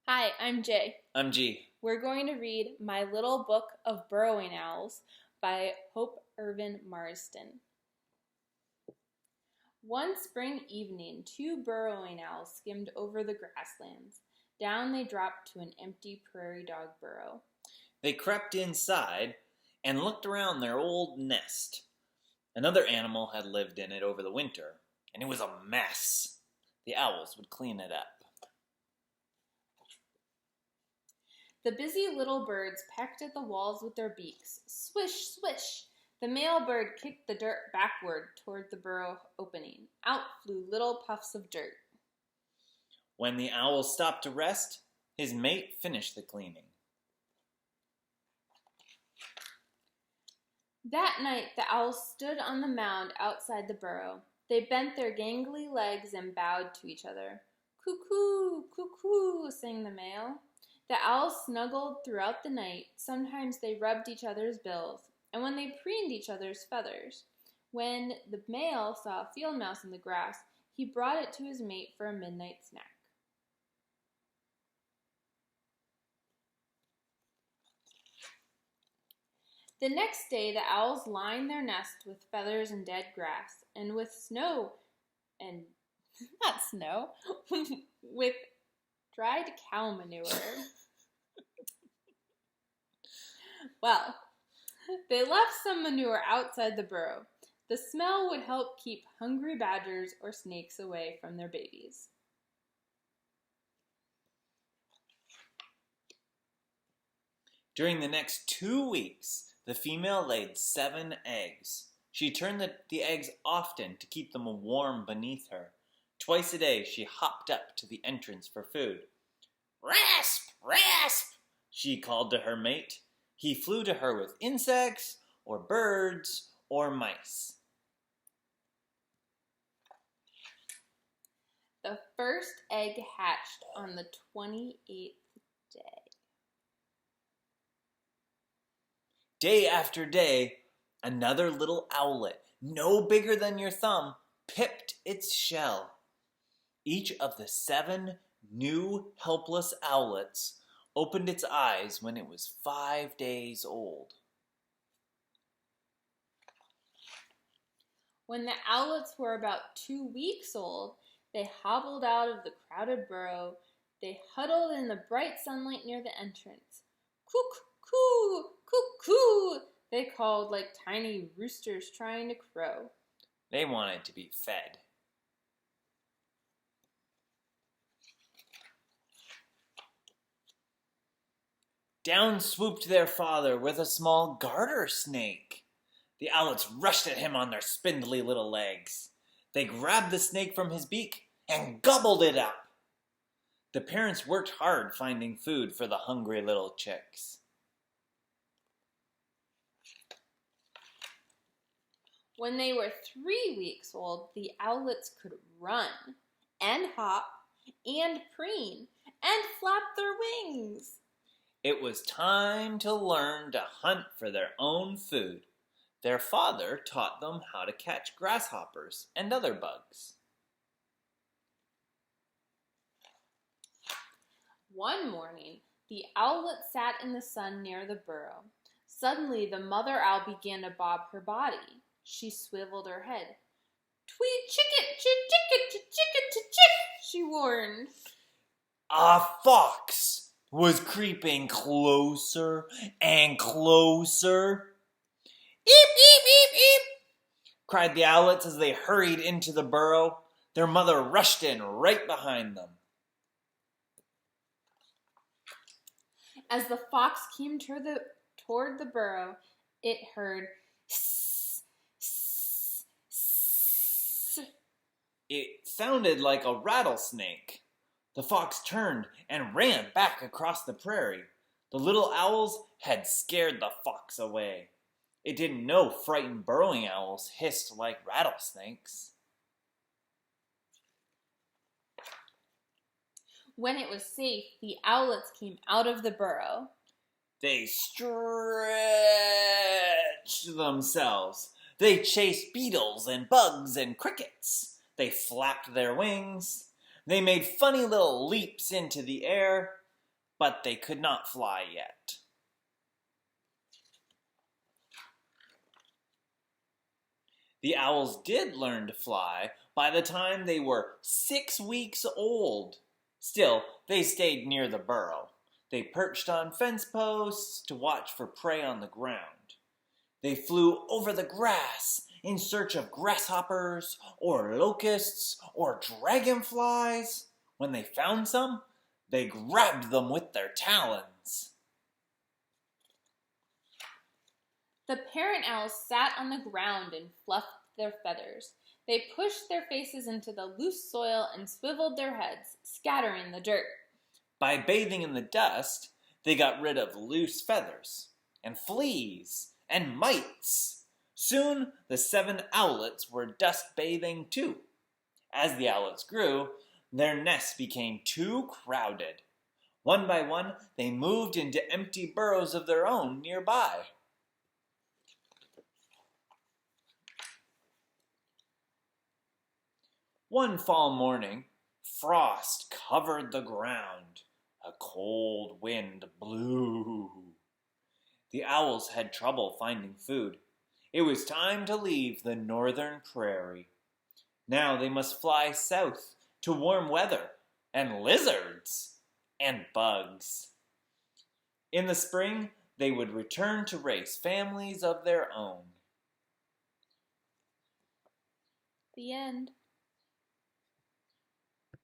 Hi, I'm Jay. I'm G. We're going to read My Little Book of Burrowing Owls by Hope Irvin Marston. One spring evening, two burrowing owls skimmed over the grasslands. Down they dropped to an empty prairie dog burrow. They crept inside and looked around their old nest. Another animal had lived in it over the winter, and it was a mess. The owls would clean it up. The busy little birds pecked at the walls with their beaks. Swish, swish! The male bird kicked the dirt backward toward the burrow opening. Out flew little puffs of dirt. When the owl stopped to rest, his mate finished the cleaning. That night the owls stood on the mound outside the burrow. They bent their gangly legs and bowed to each other. Cuckoo, cuckoo, sang the male. The owls snuggled throughout the night. Sometimes they rubbed each other's bills, and when they preened each other's feathers. When the male saw a field mouse in the grass, he brought it to his mate for a midnight snack. The next day the owls lined their nest with feathers and dead grass, and with not snow, with dried cow manure. Well, they left some manure outside the burrow. The smell would help keep hungry badgers or snakes away from their babies. During the next 2 weeks, the female laid 7 eggs. She turned the eggs often to keep them warm beneath her. Twice a day she hopped up to the entrance for food. Rasp! Rasp! She called to her mate. He flew to her with insects, or birds, or mice. The first egg hatched on the 28th day. Day after day, another little owlet, no bigger than your thumb, pipped its shell. Each of the 7 new helpless owlets opened its eyes when it was 5 days old. When the owlets were about 2 weeks old, they hobbled out of the crowded burrow. They huddled in the bright sunlight near the entrance. Cuck-coo, cuck-coo, they called like tiny roosters trying to crow. They wanted to be fed. Down swooped their father with a small garter snake. The owlets rushed at him on their spindly little legs. They grabbed the snake from his beak and gobbled it up. The parents worked hard finding food for the hungry little chicks. When they were 3 weeks old, the owlets could run and hop and preen and flap their wings. It was time to learn to hunt for their own food. Their father taught them how to catch grasshoppers and other bugs. One morning, the owlet sat in the sun near the burrow. Suddenly, the mother owl began to bob her body. She swiveled her head. "Tweet chicket, chicket, chicket, chick," she warned. A fox was creeping closer and closer. "Eep, eep, eep, eep!" cried the owlets as they hurried into the burrow. Their mother rushed in right behind them. As the fox came toward the burrow, it heard hiss, hiss, hiss. It sounded like a rattlesnake. The fox turned and ran back across the prairie. The little owls had scared the fox away. It didn't know frightened burrowing owls hissed like rattlesnakes. When it was safe, the owlets came out of the burrow. They stretched themselves. They chased beetles and bugs and crickets. They flapped their wings. They made funny little leaps into the air. but they could not fly yet. The owls did learn to fly by the time they were 6 weeks old. Still, they stayed near the burrow. They perched on fence posts to watch for prey on the ground. They flew over the grass in search of grasshoppers or locusts or dragonflies. When they found some, they grabbed them with their talons. The parent owls sat on the ground and fluffed their feathers. They pushed their faces into the loose soil and swiveled their heads, scattering the dirt. By bathing in the dust, they got rid of loose feathers and fleas and mites. Soon, the 7 owlets were dust bathing too. As the owlets grew, their nests became too crowded. One by one, they moved into empty burrows of their own nearby. One fall morning, frost covered the ground. A cold wind blew. The owls had trouble finding food. It was time to leave the northern prairie. Now they must fly south to warm weather and lizards and bugs. In the spring, they would return to raise families of their own. The end.